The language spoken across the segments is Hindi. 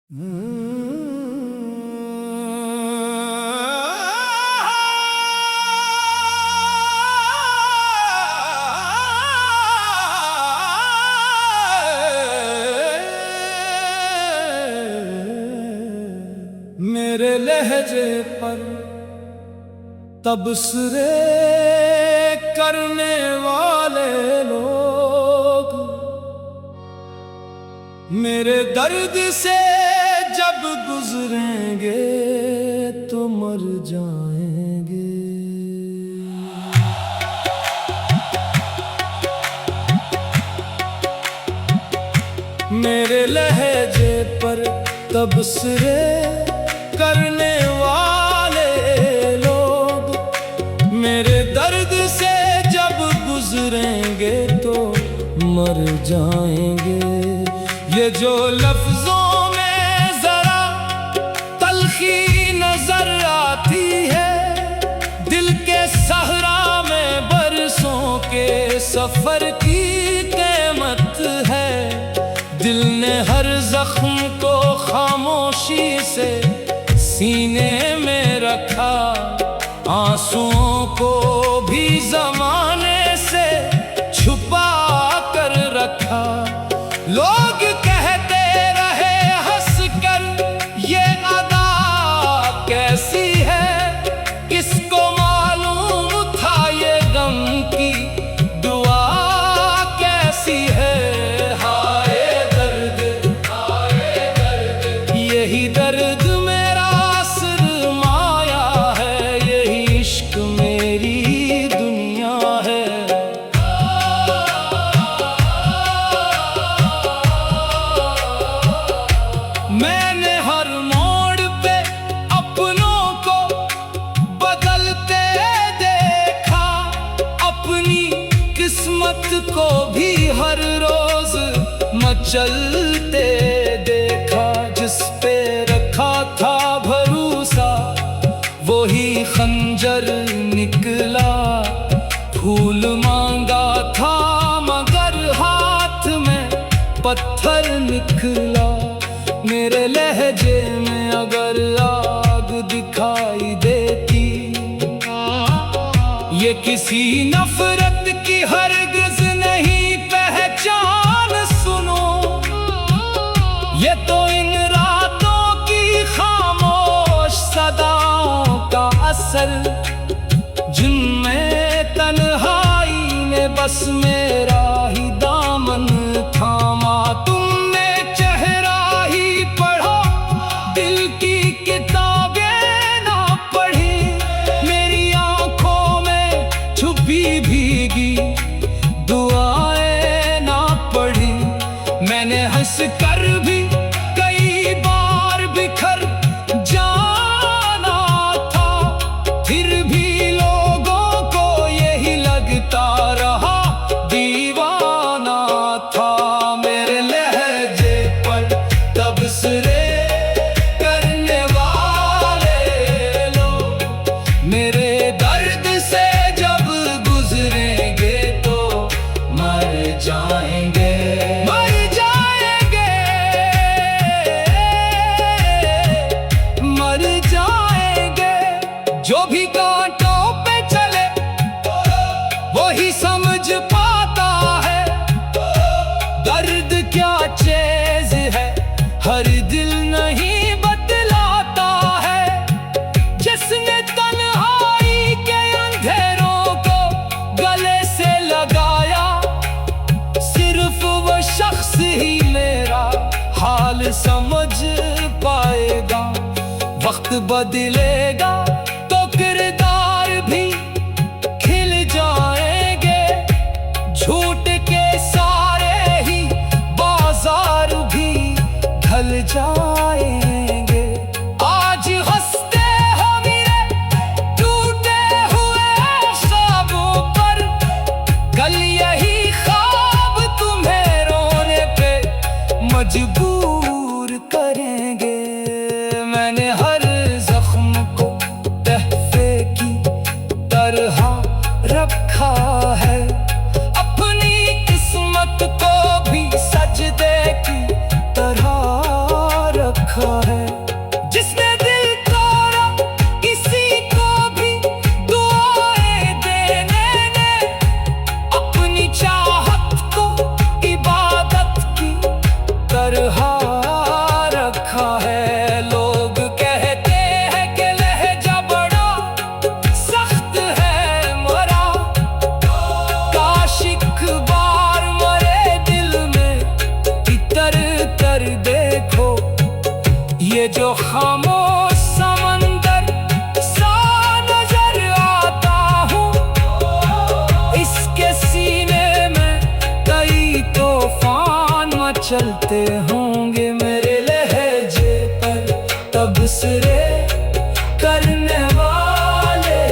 मेरे लहजे पर तबसरे करने वाले लोग मेरे दर्द से जब गुजरेंगे तो मर जाएंगे। मेरे लहजे पर तबसरे करने वाले लोग मेरे दर्द से जब गुजरेंगे तो मर जाएंगे। ये जो लफ्जों में जरा तल्खी नजर आती है, दिल के सहरा में बरसों के सफर की कीमत है। दिल ने हर जख्म को खामोशी से सीने में रखा, आंसुओं को भी जमाने से छुपा कर रखा। लोग कहते रहे हंस कर ये अदा कैसी है, किसको मालूम था ये गम की दुआ कैसी है। हाय दर्द यही दर्द मेरा सरमाया है, यही इश्क मेरी दुनिया है। मैंने हर मोड़ पे अपनों को बदलते देखा, अपनी किस्मत को भी हर रोज मचलते देखा। जिस पे रखा था भरोसा वही खंजर निकला, फूल मांगा था मगर हाथ में पत्थर निकला। मेरे लहजे में अगर आग दिखाई देती, ये किसी नफरत की हरगिज नहीं पहचान सुनो। ये तो इन रातों की खामोश सदाओं का असर, जिनमें तन्हाई ने बस मेरा ही दामन थामा। तुमने चेहरा ही पढ़ा, दिल की किताबें ना पढ़ी, मेरी आंखों में छुपी भीगी दुआएं ना पढ़ी। मैंने हंस कर भी कई बार बिखर जाना था, फिर भी लोगों को यही लगता रहा दीवाना था। मेरे लहजे पर तबसरे करने वाले लोग मेरे दर्द से जब गुजरेंगे तो मर जाएंगे, मर जाएंगे, मर जाएंगे। जो भी कांटों पे चले वही समझ पाता है दर्द क्या चीज है, हर दिल नहीं बतलाता है। जिसने तन्हाई के अंधेरों को गले से लगाया, सिर्फ वो शख्स ही मेरा हाल समझ पाएगा। वक्त बदलेगा तो किरदार भी खिल जाएंगे, झूठ के सारे ही बाजार भी ढल जाएंगे। आज हंसते हो मेरे टूटे हुए ख्वाबों पर, कल यही ख्वाब तुम्हें रोने पे मजबूर करेंगे। मैंने हर जख्म को तहफे की तरह रखा है, अपनी किस्मत को भी सजदे की तरह रखा रखा है। जिसने दिल तोड़ा किसी को भी दुआएं देने ने, अपनी चाहत को इबादत की तरह रखा है। लोग कहते हैं कि लहजा बड़ा सख्त है मरा, काश एक बार मरे दिल में इतर तर देखो। ये जो खामोश समंदर सा नजर आता हूँ, इसके सीने में कई तूफान मचलते होंगे। मेरे लहजे पर तबसरे करने वाले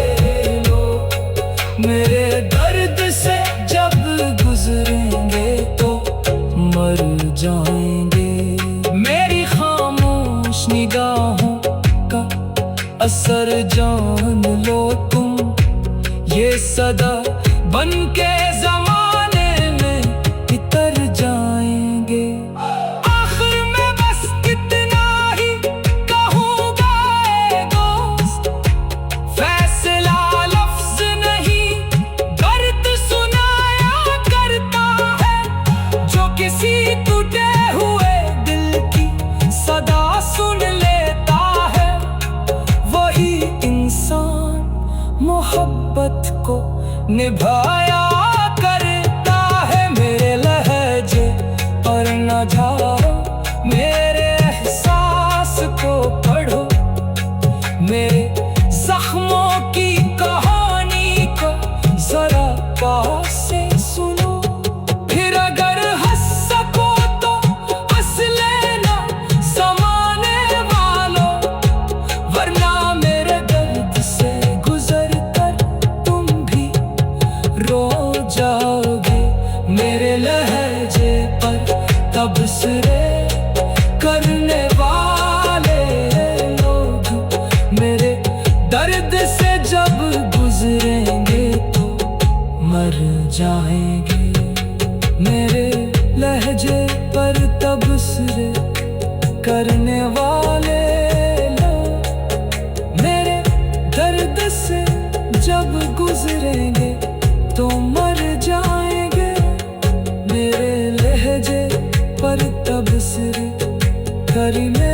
लोग मेरे दर्द से जब गुजरेंगे तो मर जाएंगे। मेरी खामोश निगाहों का असर जान लो तुम, ये सदा बन के जमाने में इतर जाएंगे। आखिर में बस कितना ही कहूँगा ए दोस्त, फैसला लफ्ज नहीं दर्द सुनाया करता है। जो किसी टूटे हुए दिल की सदा सुन लेता है, वही इंसान मोहब्बत को निभाया करता है। मेरे लहजे पर न जाओ, मेरे एहसास को पढ़ो, मेरे जख्मों की कहानी को जरा पास से सुनो। फिर अगर हंस सको तो हंस लेना समाने वालों, वरना मेरे दर्द से गुजर कर तुम भी रो जाओगे। मेरे लहजे पर तबसरे करने वाले लोग मेरे दर्द से जब गुजरेंगे तो मर जाएंगे। मेरे लहजे पर तबसरे करने वाले लोग मेरे दर्द से जब गुजरेंगे तो मर जाएंगे। मेरे लहजे पर तबसरे करने